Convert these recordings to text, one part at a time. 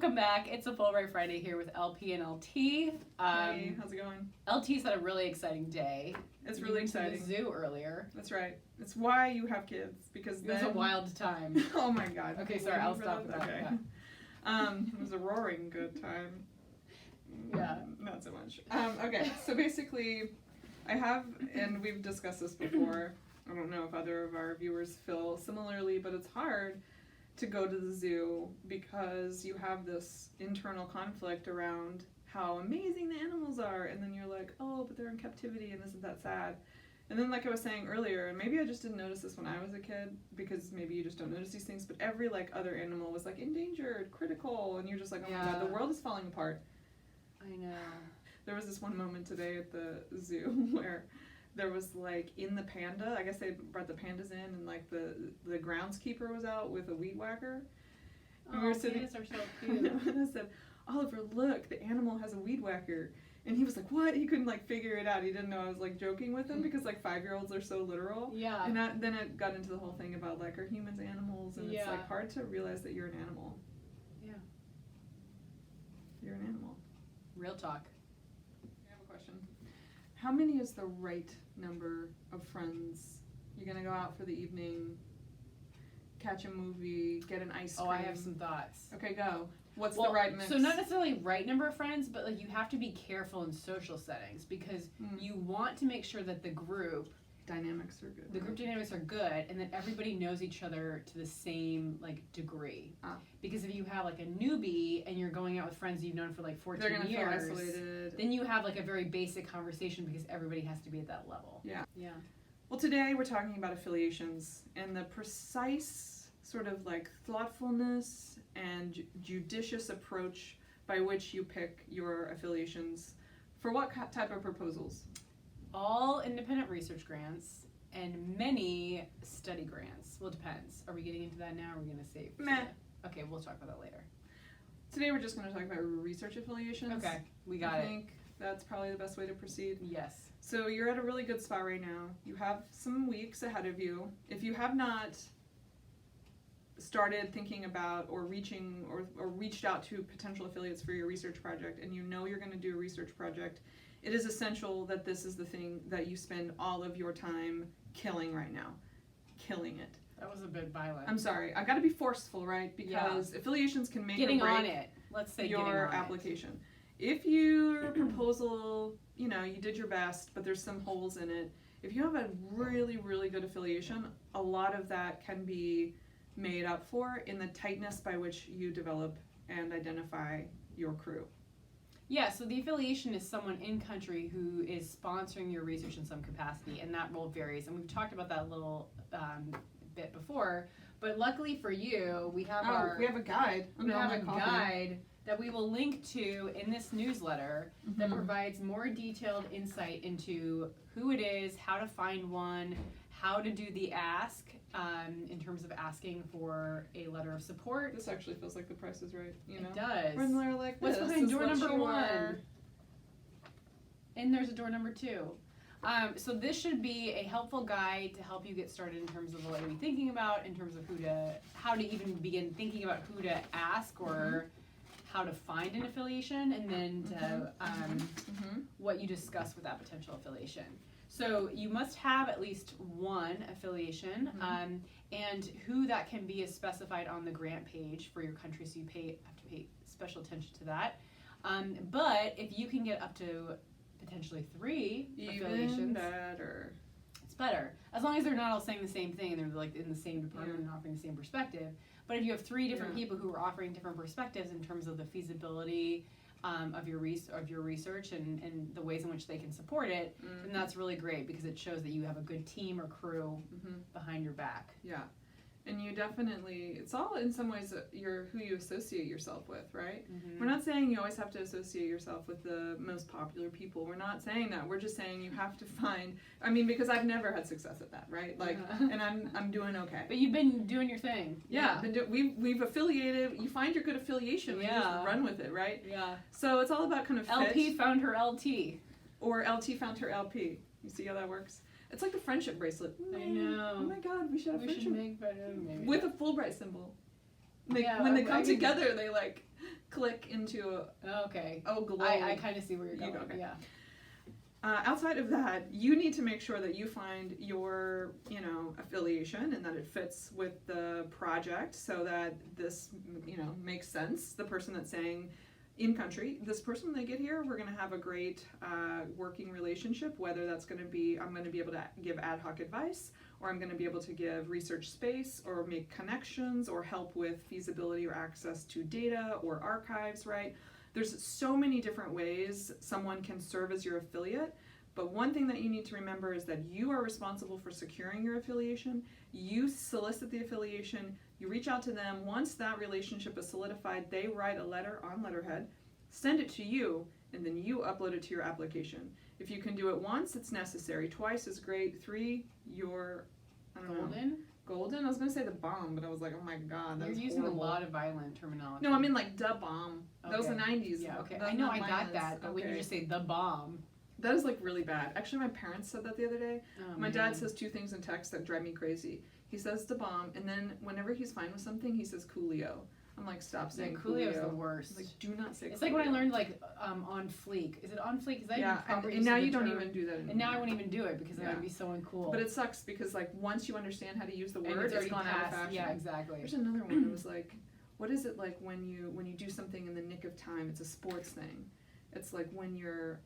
Welcome back. It's a Fulbright Friday here with LP and LT. Hey, how's it going? LT's had a really exciting day. It's really exciting. To the zoo earlier. That's right. It's why you have kids, because It was a wild time. Oh my god. Okay, sorry, I'll stop that. Okay. It was a roaring good time. Yeah. Not so much. Okay, so basically, I have, and we've discussed this before, I don't know if other of our viewers feel similarly, but it's hard to go to the zoo because you have this internal conflict around how amazing the animals are, and then you're like, oh, but they're in captivity and isn't that sad? And then, like I was saying earlier, and maybe I just didn't notice this when I was a kid, because maybe you just don't notice these things, but every like other animal was like endangered, critical, and you're just like, oh my god, the world is falling apart. I know. There was this one moment today at the zoo where there was like in the panda, I guess they brought the pandas in, and like the groundskeeper was out with a weed whacker. And we were sitting. Pandas are so cute. And I said, Oliver, look, the animal has a weed whacker. And he was like, what? He couldn't like figure it out. He didn't know I was like joking with him because like 5-year-olds are so literal. Yeah. And then it got into the whole thing about like, are humans animals? And it's like hard to realize that you're an animal. Yeah. You're an animal. Real talk. I have a question. How many is the right number of friends? You're gonna go out for the evening, catch a movie, get an ice cream. Oh, I have some thoughts. Okay, go. What's the right mix? So not necessarily right number of friends, but like you have to be careful in social settings because you want to make sure that the group dynamics are good. The group dynamics are good, and that everybody knows each other to the same like degree. Because if you have like a newbie and you're going out with friends you've known for like 14 They're gonna years, feel isolated. Then you have like a very basic conversation because everybody has to be at that level. Yeah. Yeah. Well, today we're talking about affiliations and the precise sort of like thoughtfulness and judicious approach by which you pick your affiliations for what type of proposals? All independent research grants and many study grants. Well, it depends. Are we getting into that now or are we going to save? Meh. Okay, we'll talk about that later. Today we're just going to talk about research affiliations. Okay, we got it. I think that's probably the best way to proceed. Yes. So you're at a really good spot right now. You have some weeks ahead of you. If you have not started thinking about or reaching or reached out to potential affiliates for your research project, and you know you're going to do a research project, it is essential that this is the thing that you spend all of your time killing right now. Killing it. That was a bit violent. I'm sorry. I got to be forceful, right? Because affiliations can make getting or break on it. Let's say your application. If your proposal, you know, you did your best, but there's some holes in it, if you have a really, really good affiliation, a lot of that can be made up for in the tightness by which you develop and identify your crew. Yeah, so the affiliation is someone in country who is sponsoring your research in some capacity, and that role varies. And we've talked about that a little bit before, but luckily for you, we have we have a guide. We have a guide that we will link to in this newsletter that provides more detailed insight into who it is, how to find one, how to do the ask in terms of asking for a letter of support. This actually feels like The Price is Right, you know? It does. When they're like, what's behind door number 1? And there's a door number 2. So this should be a helpful guide to help you get started in terms of what to be thinking about, in terms of how to even begin thinking about who to ask or how to find an affiliation, and then to what you discuss with that potential affiliation. So you must have at least one affiliation, and who that can be is specified on the grant page for your country, so you have to pay special attention to that. But if you can get up to potentially 3 affiliations, it's better. As long as they're not all saying the same thing and they're like in the same department and offering the same perspective. But if you have 3 different people who are offering different perspectives in terms of the feasibility of your research and the ways in which they can support it, then that's really great because it shows that you have a good team or crew behind your back. Yeah. And you definitely, it's all in some ways who you associate yourself with, right? We're not saying you always have to associate yourself with the most popular people. We're not saying that. We're just saying you have to find, I mean, because I've never had success at that, right? Like, and I'm doing okay. But you've been doing your thing. Yeah. We've affiliated. You find your good affiliation and you just run with it, right? Yeah. So it's all about kind of LP found her LT. Or LT found her LP. You see how that works? It's like the friendship bracelet. I know. Oh my god, we should make better, maybe. with a Fulbright symbol. Yeah, when they come together, they like, click into Okay. globe. I kind of see where you're going. Okay. Yeah. Outside of that, you need to make sure that you find your, affiliation and that it fits with the project so that this, makes sense. The person that's saying in country, this person, when they get here, we're going to have a great working relationship, whether that's going to be, I'm going to be able to give ad hoc advice, or I'm going to be able to give research space or make connections or help with feasibility or access to data or archives, right? There's so many different ways someone can serve as your affiliate, but one thing that you need to remember is that you are responsible for securing your affiliation. You solicit the affiliation, you reach out to them. Once that relationship is solidified, they write a letter on letterhead, send it to you, and then you upload it to your application. If you can do it once, it's necessary. Twice is great. 3, you're, Golden? I was going to say the bomb, but I was like, oh my god, that's You're using horrible. a lot of violent terminology. No, I mean like the bomb. Okay. That was the 90s. Yeah, okay. That's I know, not I got violence. that, but when you Okay. just say the bomb. That is like really bad. Actually, my parents said that the other day. Oh, My man. dad says 2 things in text that drive me crazy. He says the bomb, and then whenever he's fine with something, he says Coolio. I'm like, stop saying Yeah, Coolio's Coolio. the worst. Like, do not say It's Coolio. like when I learned like on fleek. Is it on fleek? Is that yeah, even proper and use now of the you don't term? even do that anymore. And now I won't even do it because then Yeah. I'd be so uncool. But it sucks because like once you understand how to use the And word, it's already gone out of past. fashion. Yeah, exactly. There's another one that was like, what is it like when you do something in the nick of time? It's a sports thing. It's like when you're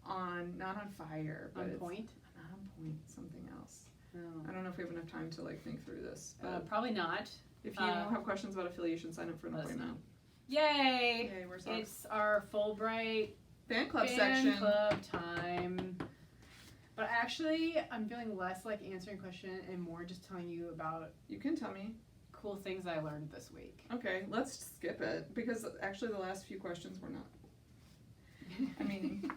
not on fire, but On it's point? not on point, something else. Oh. I don't know if we have enough time to like think through this. But Probably not. if you have questions about affiliation, sign up for an let us appointment. Yay! Yay, where's socks? It's our Fulbright Fan club fan section. club time. But actually, I'm feeling less like answering questions and more just telling you about You can tell me. cool things I learned this week. Okay, let's skip it because actually the last few questions were not. I mean,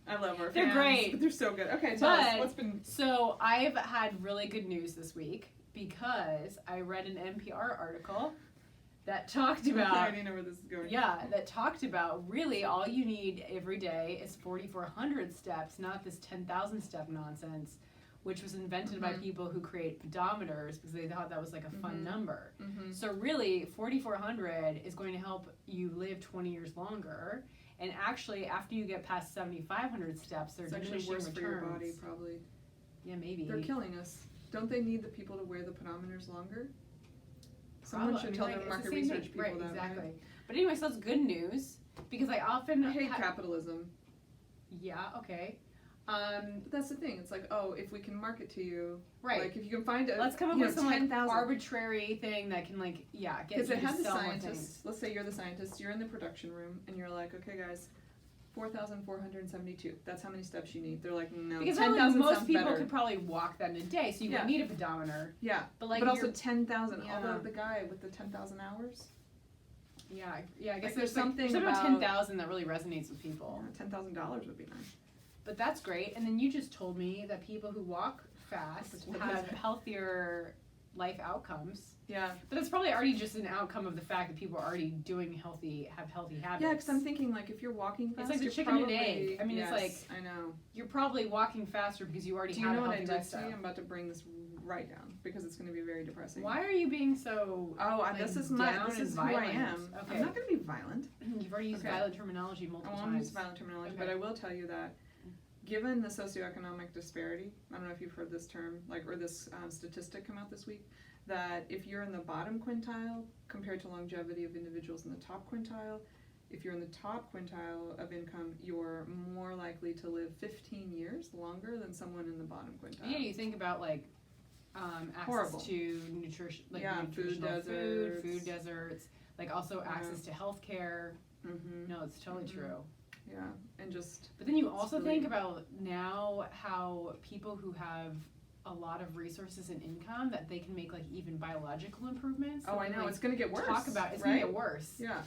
I love our They're fans, great. but they're so good. Okay, tell us But- what's been. So I've had really good news this week because I read an NPR article that talked I about already know where this is going. that talked about really all you need every day is 4,400 steps, not this 10,000 step nonsense, which was invented by Mhm. people who create pedometers because they thought that was like a fun Mhm. number. Mm-hmm. So really, 4,400 is going to help you live 20 years longer. And actually, after you get past 7,500 steps, they're It's actually diminishing worse for your returns. body, probably. Yeah, maybe. They're killing us. Don't they need the people to wear the pedometers longer? Someone Probably. should I mean, tell like, the it's market same research thing. people right, that. exactly. Right? But anyway, so that's good news because I often I hate capitalism. Yeah. Okay. But that's the thing. It's like, oh, if we can market to you, Right. like if you can find a, Let's come up you with know, some like 10,000. arbitrary thing that can like get you Because it to had the sell more scientists. things. Let's say you're the scientist. You're in the production room, and you're like, okay, guys, 4,472. That's how many steps you need. They're like, no, Because 10,000 most sounds people better. could probably walk that in a day, so you Yeah. wouldn't need a pedometer. Yeah, But like, but also you're- 10,000. Yeah. Although the guy with the 10,000 hours, yeah. I guess Like, there's something about about- 10,000 that really resonates with people. $10,000 would be nice. But that's great. And then you just told me that people who walk fast What have is it? healthier life outcomes. Yeah. But it's probably already just an outcome of the fact that people are already have healthy habits. Yeah, because I'm thinking like if you're walking fast, It's like the you're chicken and probably, egg. I mean, it's yes, I know. You're probably walking faster because you already Do you have know a what I healthy did to lifestyle. you? I'm about to bring this right down because it's going to be very depressing. Why are you being so Oh, like, this is down this and is who I violent? am. Okay. I'm not going to be violent. You've already used Okay. violent terminology I multiple won't use times. violent terminology, Okay. but I will tell you that given the socioeconomic disparity, I don't know if you've heard this term, like, or this statistic come out this week, that if you're in the bottom quintile compared to longevity of individuals in the top quintile, if you're in the top quintile of income, you're more likely to live 15 years longer than someone in the bottom quintile. Yeah, you think about like access Horrible. to nutrition, like Yeah, food nutritional deserts. food deserts, like also Yeah. access to healthcare. Mm-hmm. No, it's totally Mhm. true. Yeah, and just But then you It's also really- think about now how people who have a lot of resources and income that they can make like even biological improvements. oh, I know like, it's going to get worse. talk about it's right? gonna get worse. Yeah,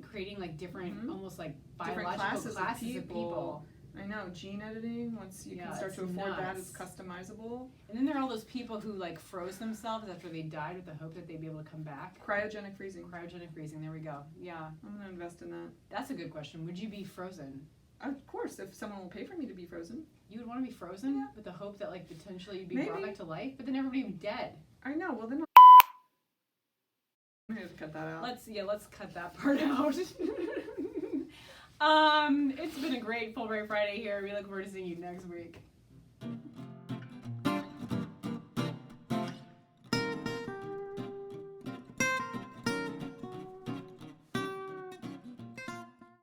Creating like different, Mhm. almost like Different biological classes of of people. I know. Gene editing. Once you Yeah, can start it's to afford that, nuts. it's customizable. And then there are all those people who like froze themselves after they died with the hope that they'd be able to come back. Cryogenic freezing. Cryogenic freezing. There we go. Yeah, I'm going to invest in that. that's a good question. Would you be frozen? Of course, if someone will pay for me to be frozen. You would want to be frozen Yeah. with the hope that like potentially you'd be Maybe. brought back to life, but then everybody would be dead. I know. Well, then I have to cut that out. Let's cut that part out. It's been a great Fulbright Friday here. We look forward to seeing you next week.